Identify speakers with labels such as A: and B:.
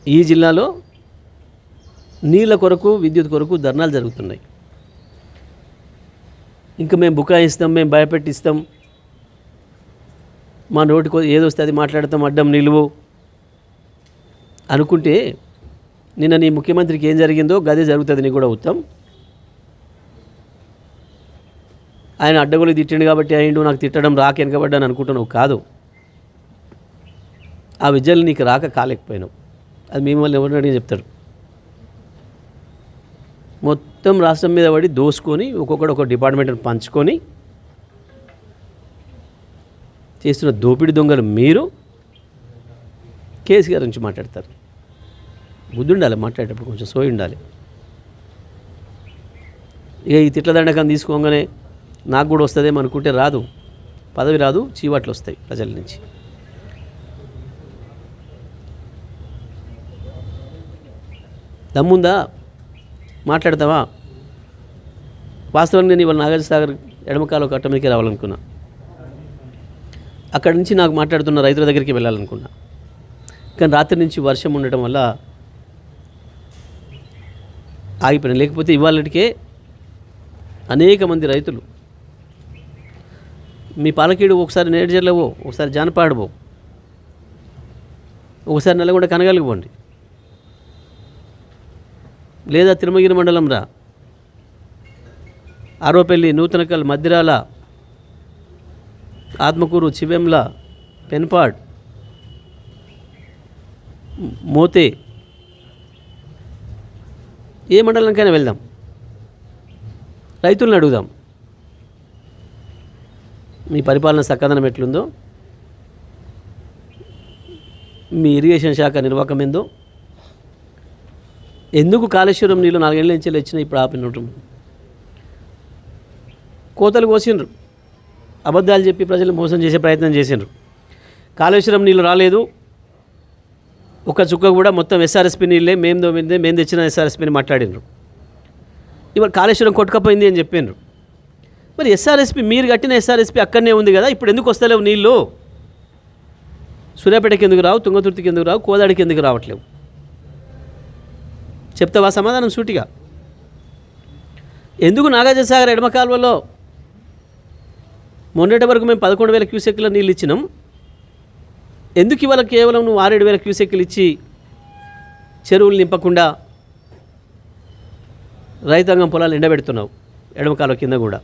A: ఈ జిల్లాలో నీళ్ళ కొరకు విద్యుత్ కొరకు ధర్నాలు జరుగుతున్నాయి. ఇంకా మేము బుకాయిస్తాం, మేము భయపెట్టిస్తాం, మా నోటికి ఏదొస్తే అది మాట్లాడతాం, అడ్డం నిలువు అనుకుంటే నిన్న నీ ముఖ్యమంత్రికి ఏం జరిగిందో గదే జరుగుతుంది నీకు కూడా ఉత్తమ్. ఆయన అడ్డగోలు తిట్టిండు కాబట్టి అయిండు, నాకు తిట్టడం రాక వెనకబడ్డాను అనుకుంటున్నావు కాదు. ఆ విద్యలు నీకు రాక కాలేకపోయినావు. అది మిమ్మల్ని ఎవరిని అడిగి చెప్తాడు. మొత్తం రాష్ట్రం మీద పడి దోసుకొని ఒక్కొక్కడు ఒక డిపార్ట్మెంట్ని పంచుకొని చేస్తున్న దోపిడి దొంగలు మీరు కేసీఆర్ నుంచి మాట్లాడతారు. బుద్ధి ఉండాలి, మాట్లాడేటప్పుడు కొంచెం సోయి ఉండాలి. ఇక ఈ తిట్ల దండకం తీసుకోగానే నాకు కూడా వస్తుందేమో అనుకుంటే రాదు, పదవి రాదు, చీవాట్లు వస్తాయి ప్రజల నుంచి. దమ్ముందా? మాట్లాడతావా? వాస్తవంగా నేను ఇవాళ నాగార్జునసాగర్ ఎడమకాలు కట్ట మీదకి రావాలనుకున్నా. అక్కడి నుంచి నాకు మాట్లాడుతున్న రైతుల దగ్గరికి వెళ్ళాలనుకున్నా. కానీ రాత్రి నుంచి వర్షం ఉండటం వల్ల ఆగిపోయినా. లేకపోతే ఇవాళకే అనేక మంది రైతులు మీ పాలకీడు ఒకసారి నేడుజర్లవో, ఒకసారి జానపాడవో, ఒకసారి నల్లగొండ కనగలిగి పోండి, లేదా తిరుమగిరి మండలం రా, ఆరోపల్లి, నూతనకల్, మద్దిరాల, ఆత్మకూరు, చివెంల, పెన్పాడ్, మోతే, ఏ మండలంకైనా వెళ్దాం, రైతులను అడుగుదాం మీ పరిపాలన చక్కదనం ఎట్లుందో, మీ ఇరిగేషన్ శాఖ నిర్వాహకం ఏందో, ఎందుకు కాళేశ్వరం నీళ్ళు 4 ఏళ్ళ నుంచి వచ్చినా ఇప్పుడు ఆపినట్టు కోతలు కోసిండ్రు, అబద్ధాలు చెప్పి ప్రజలు మోసం చేసే ప్రయత్నం చేసిండ్రు. కాళేశ్వరం నీళ్ళు రాలేదు, ఒక చుక్క కూడా, మొత్తం ఎస్ఆర్ఎస్పీ నీళ్ళే, మేము తెచ్చిన ఎస్ఆర్ఎస్పీని మాట్లాడినరు. ఇవాళ కాళేశ్వరం కొట్టుకపోయింది అని చెప్పిండ్రు. మరి ఎస్ఆర్ఎస్పీ మీరు కట్టిన ఎస్ఆర్ఎస్పీ అక్కడనే ఉంది కదా, ఇప్పుడు ఎందుకు వస్తలేవు నీళ్ళు? సూర్యాపేటకి ఎందుకు రావు, తుంగతుర్తికి ఎందుకు రావు, కోదాడికి ఎందుకు రావట్లేవు? చెప్తావా సమాధానం సూటిగా? ఎందుకు నాగార్జునసాగర్ ఎడమ కాలువలో మొన్నటి వరకు మేము 11,000 క్యూసెక్కుల నీళ్ళు ఇచ్చినాం, ఎందుకు ఇవాళ కేవలం నువ్వు 6,000-7,000 క్యూసెక్కులు ఇచ్చి చెరువులు నింపకుండా రైతాంగం పొలాలు ఎండబెడుతున్నావు ఎడమ కాలువ కింద కూడా?